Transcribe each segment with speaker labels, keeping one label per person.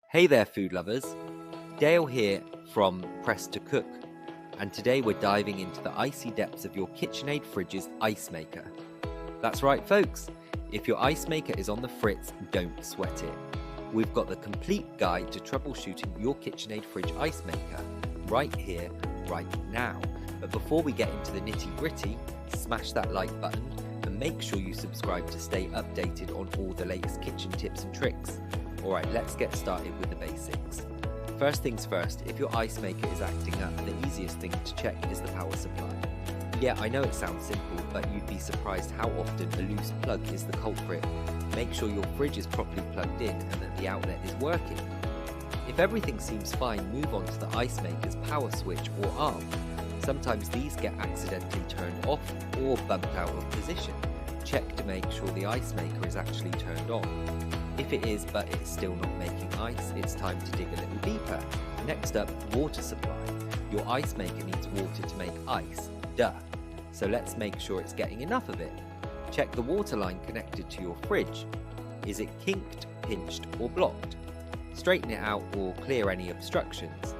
Speaker 1: Hey there food lovers, Dale here from Press to Cook, and today we're diving into the icy depths of your KitchenAid fridge's ice maker. That's right folks, if your ice maker is on the fritz, don't sweat it. We've got the complete guide to troubleshooting your KitchenAid fridge ice maker right here, right now. But before we get into the nitty gritty, smash that like button and make sure you subscribe to stay updated on all the latest kitchen tips and tricks. Alright, let's get started with the basics. First things first, if your ice maker is acting up, the easiest thing to check is the power supply. Yeah, I know it sounds simple, but you'd be surprised how often a loose plug is the culprit. Make sure your fridge is properly plugged in and that the outlet is working. If everything seems fine, move on to the ice maker's power switch or arm. Sometimes these get accidentally turned off or bumped out of position. Check to make sure the ice maker is actually turned on. If it is but it's still not making ice, it's time to dig a little deeper. Next up, water supply. Your ice maker needs water to make ice, duh. So let's make sure it's getting enough of it. Check the water line connected to your fridge. Is it kinked, pinched or blocked? Straighten it out or clear any obstructions.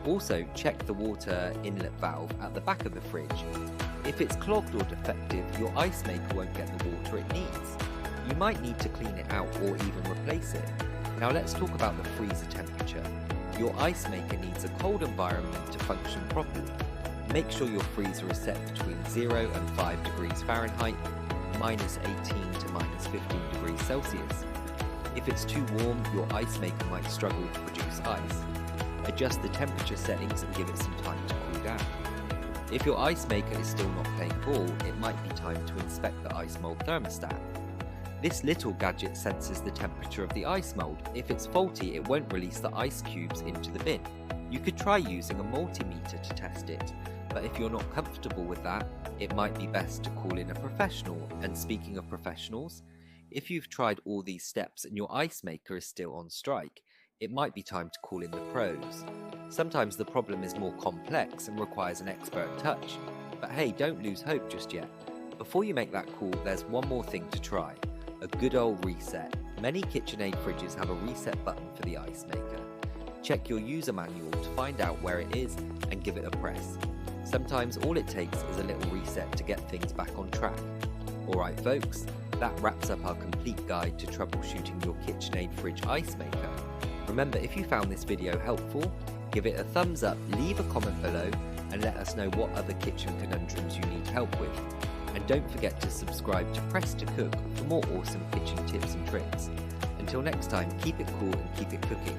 Speaker 1: Also check the water inlet valve at the back of the fridge. If it's clogged or defective, your ice maker won't get the water it needs. You might need to clean it out or even replace it. Now let's talk about the freezer temperature. Your ice maker needs a cold environment to function properly. Make sure your freezer is set between 0 and 5 degrees Fahrenheit, minus 18 to minus 15 degrees Celsius. If it's too warm, your ice maker might struggle to produce ice. Adjust the temperature settings and give it some time to cool down. If your ice maker is still not playing ball, it might be time to inspect the ice mold thermostat. This little gadget senses the temperature of the ice mold. If it's faulty, it won't release the ice cubes into the bin. You could try using a multimeter to test it, but if you're not comfortable with that, it might be best to call in a professional. And speaking of professionals, if you've tried all these steps and your ice maker is still on strike, it might be time to call in the pros. Sometimes the problem is more complex and requires an expert touch, but hey, don't lose hope just yet. Before you make that call, there's one more thing to try. A good old reset. Many KitchenAid fridges have a reset button for the ice maker. Check your user manual to find out where it is and give it a press. Sometimes all it takes is a little reset to get things back on track. Alright folks, that wraps up our complete guide to troubleshooting your KitchenAid fridge ice maker. Remember, if you found this video helpful, give it a thumbs up, leave a comment below and let us know what other kitchen conundrums you need help with. And don't forget to subscribe to Press to Cook for more awesome kitchen tips and tricks. Until next time, keep it cool and keep it cooking.